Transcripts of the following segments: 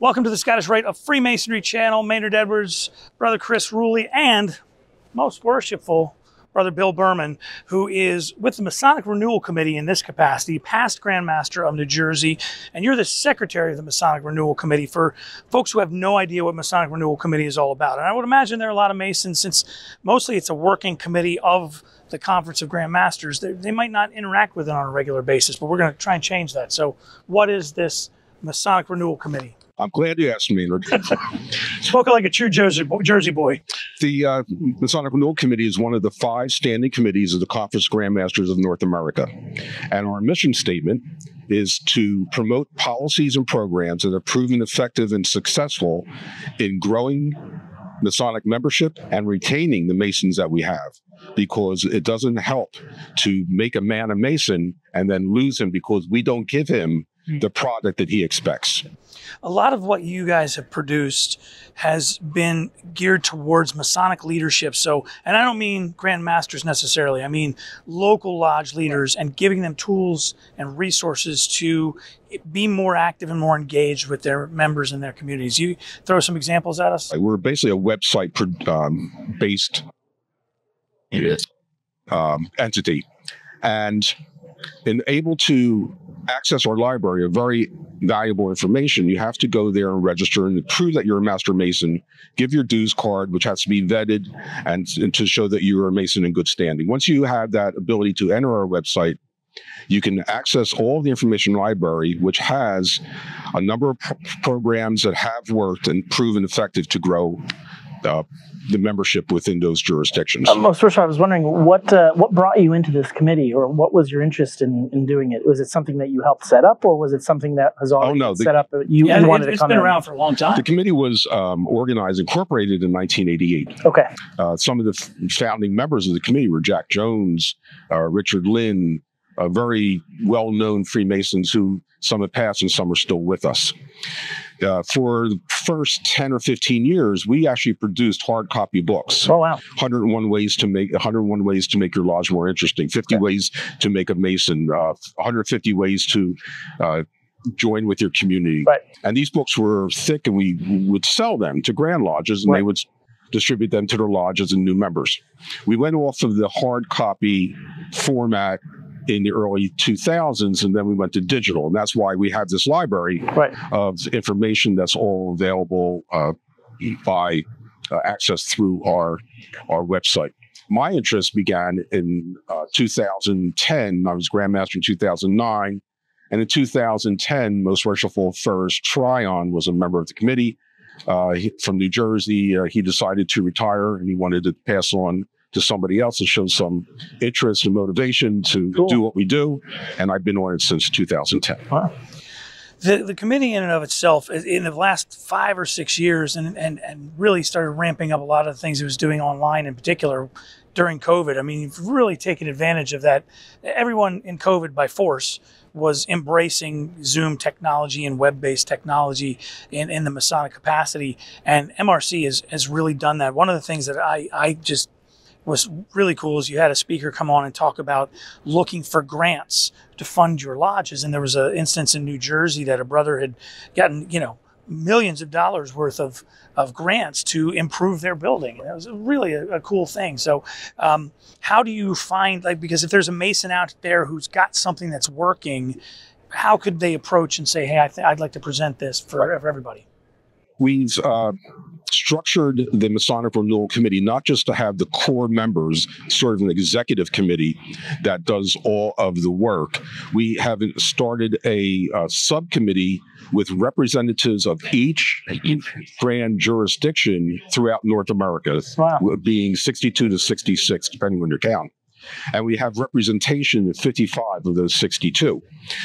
Welcome to the Scottish Rite of Freemasonry channel. Maynard Edwards, Brother Chris Ruli, and most worshipful Brother Bill Berman, who is with the Masonic Renewal Committee in this capacity, past Grand Master of New Jersey, and you're the Secretary of the Masonic Renewal Committee. For folks who have no idea what Masonic Renewal Committee is all about, and I would imagine there are a lot of Masons, since mostly it's a working committee of the Conference of Grand Masters, they might not interact with it on a regular basis, but we're going to try and change that. So what is this Masonic Renewal Committee? I'm glad you asked, Maynard. Spoken like a true Jersey boy. The Masonic Renewal Committee is one of the 5 standing committees of the Conference of Grand Masters of North America. And our mission statement is to promote policies and programs that have proven effective and successful in growing Masonic membership and retaining the Masons that we have, because it doesn't help to make a man a Mason and then lose him because we don't give him the product that he expects. A lot of what you guys have produced has been geared towards Masonic leadership. So, and I don't mean Grand Masters necessarily, I mean local lodge leaders, and giving them tools and resources to be more active and more engaged with their members and their communities. You throw some examples at us? We're basically a website based entity, and able to access our library of very valuable information, you have to go there and register and prove that you're a Master Mason, give your dues card, which has to be vetted, and to show that you're a Mason in good standing. Once you have that ability to enter our website, you can access all the information library, which has a number of programs that have worked and proven effective to grow the membership within those jurisdictions. First, I was wondering what brought you into this committee, or what was your interest in doing it? Was it something that you helped set up, or was it something that was already set up? You wanted to come in? It's been around for a long time. The committee was incorporated in 1988. Okay. Some of the founding members of the committee were Jack Jones, Richard Lynn, very well-known Freemasons who some have passed and some are still with us. For the first 10 or 15 years, we actually produced hard copy books. Oh, wow. 101 ways to make your lodge more interesting, 50 ways to make a Mason, 150 ways to join with your community. Right. And these books were thick, and we would sell them to Grand Lodges, and they would distribute them to their lodges and new members. We went off of the hard copy format in the early 2000s, and then we went to digital, and that's why we have this library of information that's all available by access through our website. My interest began in 2010. I was Grand Master in 2009, and in 2010, Most Worshipful First Tryon was a member of the committee from New Jersey. He decided to retire, and he wanted to pass on to somebody else and show some interest and motivation to do what we do. And I've been on it since 2010. Wow. The committee in and of itself, in the last 5 or 6 years, and really started ramping up a lot of the things it was doing online, in particular during COVID. I mean, you've really taken advantage of that. Everyone in COVID by force was embracing Zoom technology and web-based technology in the Masonic capacity. And MRC has really done that. One of the things that I just was really cool is you had a speaker come on and talk about looking for grants to fund your lodges. And there was an instance in New Jersey that a brother had gotten, millions of dollars worth of grants to improve their building. And it was really a cool thing. So how do you find, because if there's a Mason out there who's got something that's working, how could they approach and say, hey, I'd like to present this for everybody? We've structured the Masonic Renewal Committee not just to have the core members, sort of an executive committee that does all of the work. We have started a subcommittee with representatives of each grand jurisdiction throughout North America, being 62 to 66, depending on your count. And we have representation in 55 of those 62.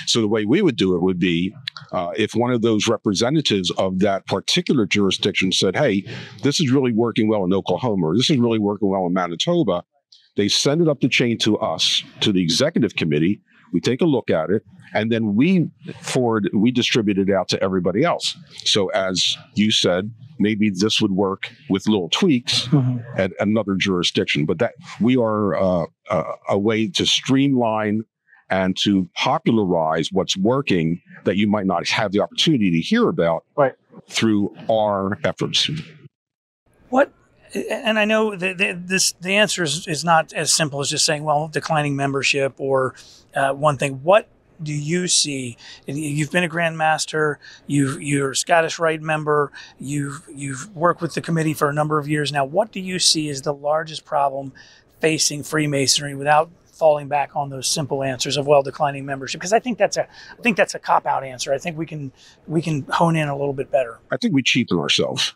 So the way we would do it would be if one of those representatives of that particular jurisdiction said, hey, this is really working well in Oklahoma, or this is really working well in Manitoba, they send it up the chain to us, to the executive committee. We take a look at it, and then we distribute it out to everybody else. So as you said, maybe this would work with little tweaks at another jurisdiction. But that we are a way to streamline and to popularize what's working that you might not have the opportunity to hear about through our efforts. What, and I know that the answer is not as simple as just saying, well, declining membership or one thing. What do you see? You've been a Grand Master, you're a Scottish Rite member, you've worked with the committee for a number of years now. What do you see as the largest problem facing Freemasonry without falling back on those simple answers of, well, declining membership? Because I think that's a cop-out answer. I think we can hone in a little bit better. I think we cheapen ourselves.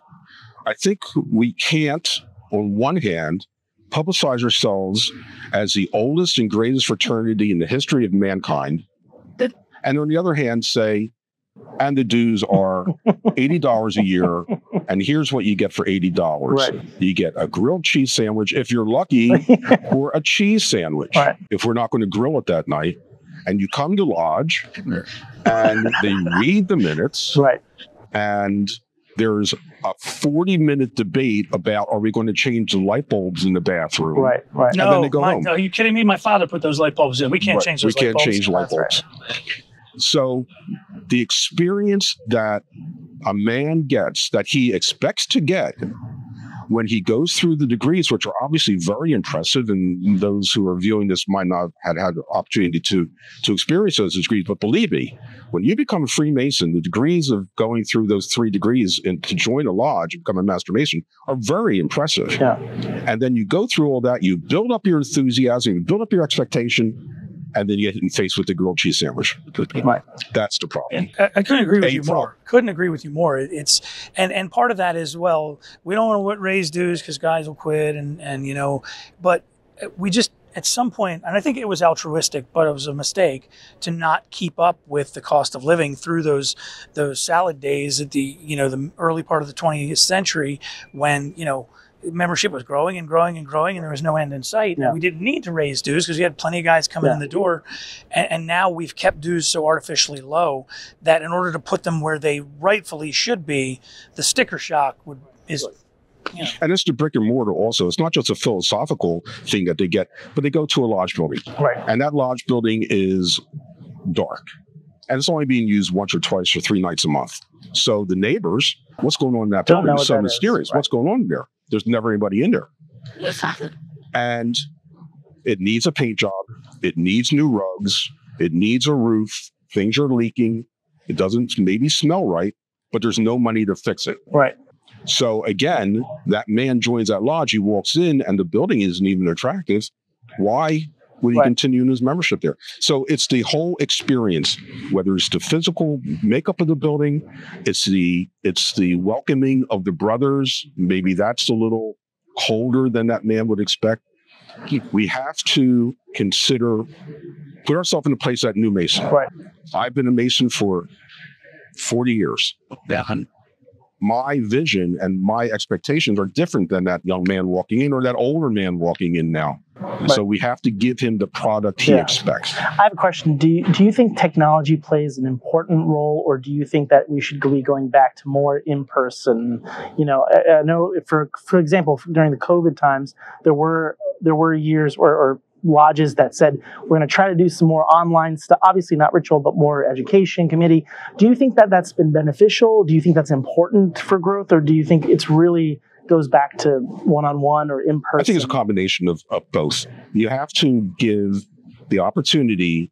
I think we can't, on one hand, publicize ourselves as the oldest and greatest fraternity in the history of mankind, and on the other hand, say, and the dues are $80 a year, and here's what you get for $80. Right. You get a grilled cheese sandwich, if you're lucky, or a cheese sandwich, if we're not going to grill it that night. And you come to lodge, and they read the minutes, and there's a 40-minute debate about, are we going to change the light bulbs in the bathroom? Right. And then they go home. No, are you kidding me? My father put those light bulbs in. We can't change those light bulbs. We can't change light bulbs. So the experience that a man gets, that he expects to get when he goes through the degrees, which are obviously very impressive, and those who are viewing this might not have had the opportunity to experience those degrees, but believe me, when you become a Freemason, the degrees of going through those 3 degrees and to join a lodge and become a Master Mason are very impressive. Yeah. And then you go through all that, you build up your enthusiasm, you build up your expectation, and then you get faced with the grilled cheese sandwich. That's the problem. I couldn't agree with you more. Couldn't agree with you more. It's and part of that is, well, we don't want to raise dues because guys will quit, and you know, but we just at some point, and I think it was altruistic, but it was a mistake to not keep up with the cost of living through those salad days at the early part of the 20th century when membership was growing and growing and growing, and there was no end in sight. Yeah. And we didn't need to raise dues because we had plenty of guys coming in the door. And now we've kept dues so artificially low that in order to put them where they rightfully should be, the sticker shock is. And it's the brick and mortar also. It's not just a philosophical thing that they get, but they go to a lodge building. Right. And that lodge building is dark. And it's only being used once or twice or 3 nights a month. So the neighbors, what's going on in that building is so mysterious. What's going on there? There's never anybody in there. And it needs a paint job. It needs new rugs. It needs a roof. Things are leaking. It doesn't maybe smell right, but there's no money to fix it. Right. So again, that man joins that lodge. He walks in and the building isn't even attractive. Why would he continue in his membership there? So it's the whole experience, whether it's the physical makeup of the building, it's the welcoming of the brothers. Maybe that's a little colder than that man would expect. We have to put ourselves in the place of that new Mason. Right. I've been a Mason for 40 years. My vision and my expectations are different than that young man walking in or that older man walking in now. So we have to give him the product he expects. I have a question. Do you think technology plays an important role, or do you think that we should be going back to more in-person? I know, for example, during the COVID times, there were years or lodges that said, we're going to try to do some more online stuff, obviously not ritual, but more education committee. Do you think that that's been beneficial? Do you think that's important for growth, or do you think it's really goes back to one-on-one or in-person? I think it's a combination of both. You have to give the opportunity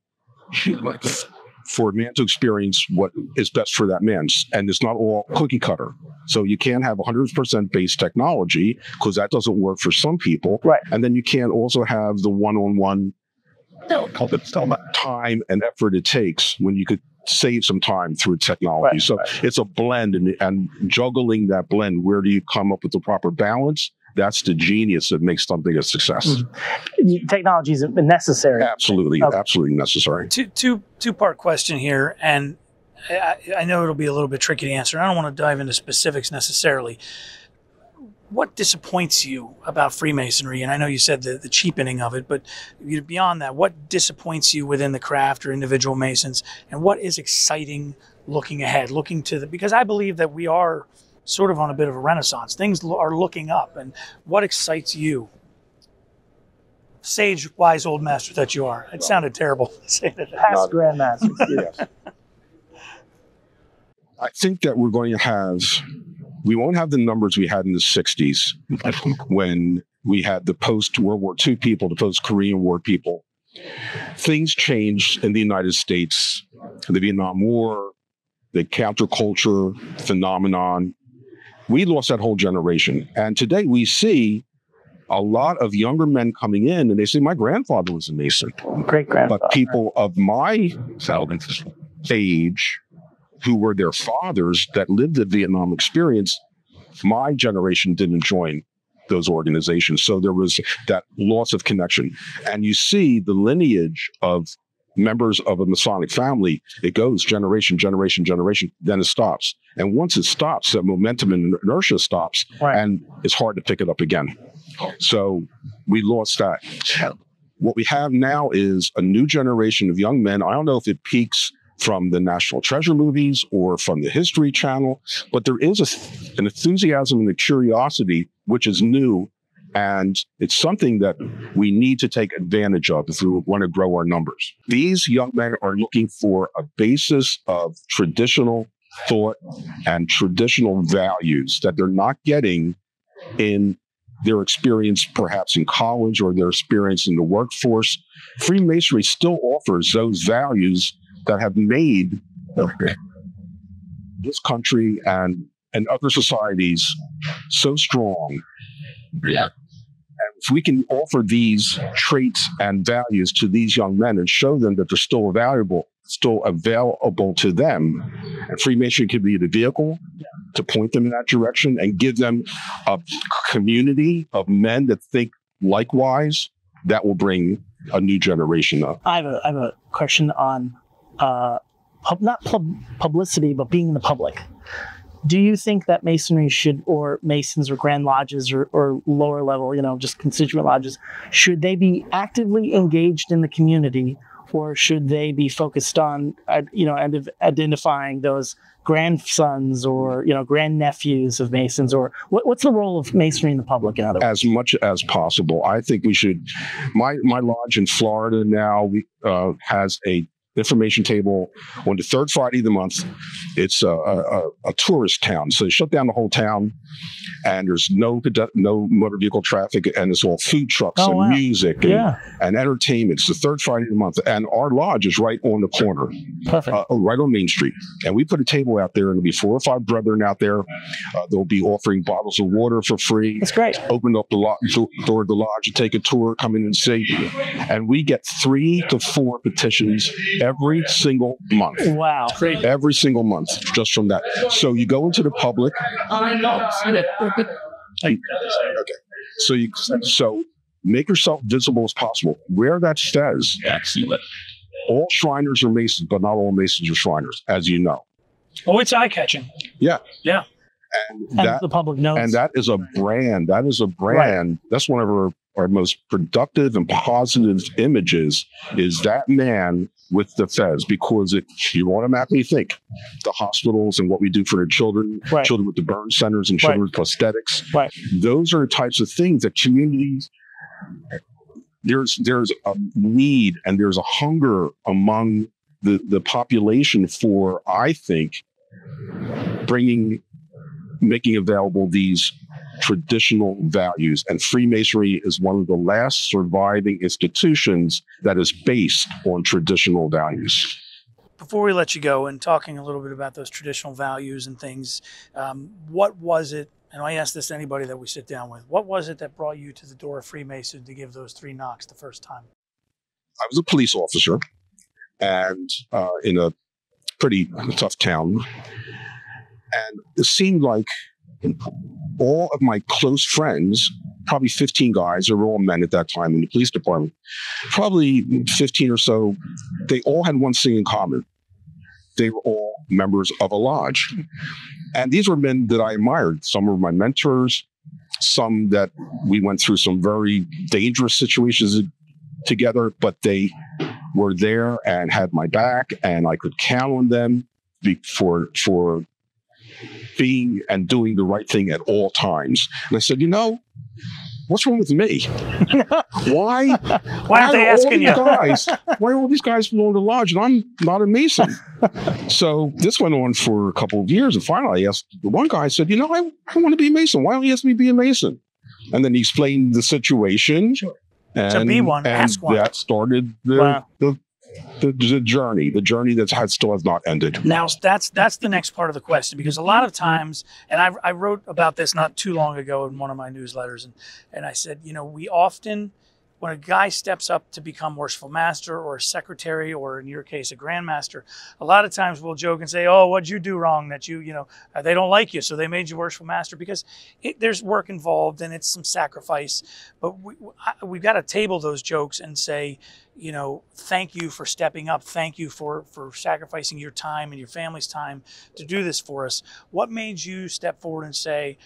for a man to experience what is best for that man. And it's not all cookie cutter. So you can't have 100% base technology because that doesn't work for some people. Right. And then you can't also have the one-on-one time and effort it takes when you could save some time through technology. It's a blend, and juggling that blend. Where do you come up with the proper balance? That's the genius that makes something a success. Mm-hmm. Technology is necessary. Absolutely, absolutely necessary. Two-part question here, and I know it'll be a little bit tricky to answer. I don't want to dive into specifics necessarily. What disappoints you about Freemasonry? And I know you said the cheapening of it, but beyond that, what disappoints you within the craft or individual Masons? And what is exciting looking ahead, because I believe that we are sort of on a bit of a renaissance. Things are looking up. And what excites you? sage, wise old master that you are. It sounded terrible saying it. Past Grand Masters. Yes. I think that we won't have the numbers we had in the 60s when we had the post-World War II people, the post-Korean War people. Things changed in the United States, the Vietnam War, the counterculture phenomenon. We lost that whole generation. And today we see a lot of younger men coming in and they say, my grandfather was a Mason. Great-grandfather. But people of my age who were their fathers that lived the Vietnam experience, my generation didn't join those organizations. So there was that loss of connection. And you see the lineage of members of a Masonic family, it goes generation, then it stops. And once it stops, that momentum and inertia stops, and it's hard to pick it up again. So we lost that. What we have now is a new generation of young men. I don't know if it peaks from the National Treasure movies or from the History Channel, but there is an enthusiasm and a curiosity which is new, and it's something that we need to take advantage of if we want to grow our numbers. These young men are looking for a basis of traditional thought and traditional values that they're not getting in their experience perhaps in college or their experience in the workforce. Freemasonry still offers those values that have made this country and other societies so strong. Yeah. And if we can offer these traits and values to these young men and show them that they're still available to them, and Freemasonry can be the vehicle to point them in that direction and give them a community of men that think likewise, that will bring a new generation up. I have a question on not publicity, but being in the public. Do you think that Masonry should, or Masons or Grand Lodges or lower level, just constituent lodges, should they be actively engaged in the community, or should they be focused on, identifying those grandsons or, grandnephews of Masons, or what's the role of Masonry in the public, in other words? As much as possible. I think we should, my lodge in Florida now has a information table on the third Friday of the month. It's a tourist town, so they shut down the whole town, and there's no motor vehicle traffic, and it's all food trucks and music and entertainment. It's the third Friday of the month, and our lodge is right on the corner, right on Main Street. And we put a table out there, and there'll be 4 or 5 brethren out there. They'll be offering bottles of water for free. That's great. Open up the door of the lodge and take a tour, come in and see. And we get 3 to 4 petitions every single month. Wow. Great. Every single month, just from that. So you go into the public. Okay. So make yourself visible as possible. Where that says, all Shriners are Masons, but not all Masons are Shriners, as you know. Oh, it's eye-catching. Yeah. Yeah. And the public knows. And that is a brand. Right. That's one of our most productive and positive images, is that man with the fez, because you automatically think the hospitals and what we do for their children, children with the burn centers and children with prosthetics. Right. Those are the types of things that communities, there's a need and there's a hunger among the population for, I think, making available these traditional values. And Freemasonry is one of the last surviving institutions that is based on traditional values. Before we let you go, and talking a little bit about those traditional values and things, what was it, and I ask this to anybody that we sit down with, what was it that brought you to the door of Freemason to give those 3 knocks the first time? I was a police officer, and in a pretty tough town. And it seemed like all of my close friends, probably 15 guys, they were all men at that time in the police department, probably 15 or so, they all had one thing in common. They were all members of a lodge. And these were men that I admired. Some were my mentors, some that we went through some very dangerous situations together, but they were there and had my back, and I could count on them for being and doing the right thing at all times. And I said, what's wrong with me? Why? Why aren't they asking you? Why are all these guys belong to the lodge and I'm not a Mason? So this went on for a couple of years. And finally, I asked the one guy, I said, I want to be a Mason. Why don't you ask me to be a Mason? And then he explained the situation. Sure. And, to be one, and ask one. That started the journey that still has not ended. Now, that's the next part of the question, because a lot of times, and I wrote about this not too long ago in one of my newsletters, and I said, we often, when a guy steps up to become Worshipful Master or a secretary, or in your case, a Grand Master, a lot of times we'll joke and say, oh, what'd you do wrong that they don't like you, so they made you Worshipful Master, because there's work involved and it's some sacrifice. But we've got to table those jokes and say, thank you for stepping up. Thank you for sacrificing your time and your family's time to do this for us. What made you step forward and say,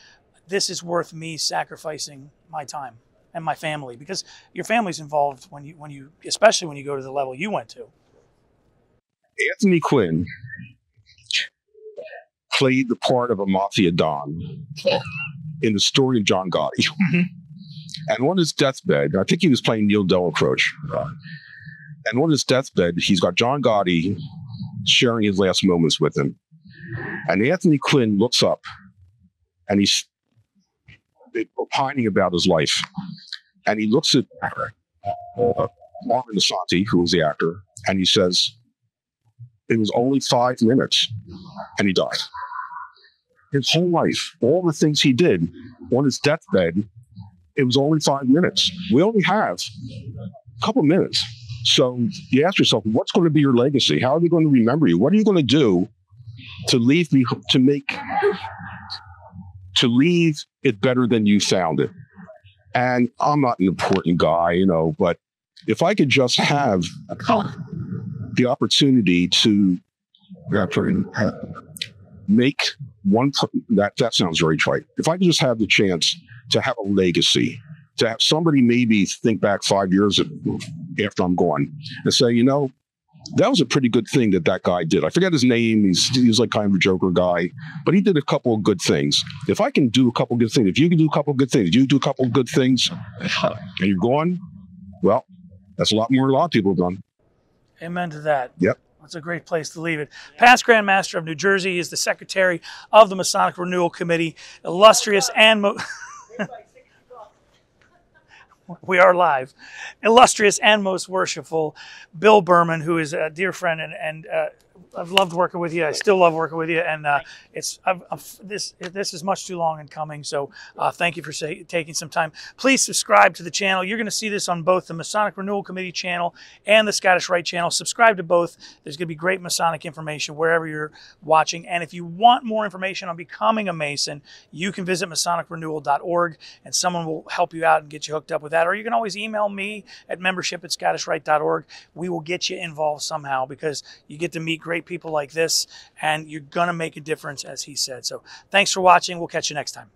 this is worth me sacrificing my time and my family? Because your family's involved when you especially when you go to the level you went to. Anthony Quinn played the part of a mafia don in the story of John Gotti. Mm-hmm. And on his deathbed, I think he was playing Neil Delacroce. And on his deathbed, he's got John Gotti sharing his last moments with him. And Anthony Quinn looks up and he's opining about his life. And he looks at Marvin Asante, who was the actor, and he says, it was only 5 minutes, and he died. His whole life, all the things he did on his deathbed, it was only 5 minutes. We only have a couple minutes. So you ask yourself, what's going to be your legacy? How are they going to remember you? What are you going to do to leave it better than you found it? And I'm not an important guy, but if I could just have the opportunity to make one, that sounds very trite. If I could just have the chance to have a legacy, to have somebody maybe think back 5 years after I'm gone and say, that was a pretty good thing that guy did. I forget his name. He's like kind of a joker guy, but he did a couple of good things. If I can do a couple of good things, if you can do a couple of good things, you do a couple of good things, and you're gone, well, that's a lot more than a lot of people have done. Amen to that. Yep. That's a great place to leave it. Past Grand Master of New Jersey is the secretary of the Masonic Renewal Committee, illustrious and we are live. Illustrious and most worshipful Bill Berman, who is a dear friend, and I've loved working with you. I still love working with you, and this is much too long in coming. So thank you for taking some time. Please subscribe to the channel. You're going to see this on both the Masonic Renewal Committee channel and the Scottish Rite channel. Subscribe to both. There's going to be great Masonic information wherever you're watching. And if you want more information on becoming a Mason, you can visit MasonicRenewal.org, and someone will help you out and get you hooked up with that. Or you can always email me at membership@ScottishRite.org. We will get you involved somehow, because you get to meet great people like this, and you're going to make a difference, as he said. So thanks for watching. We'll catch you next time.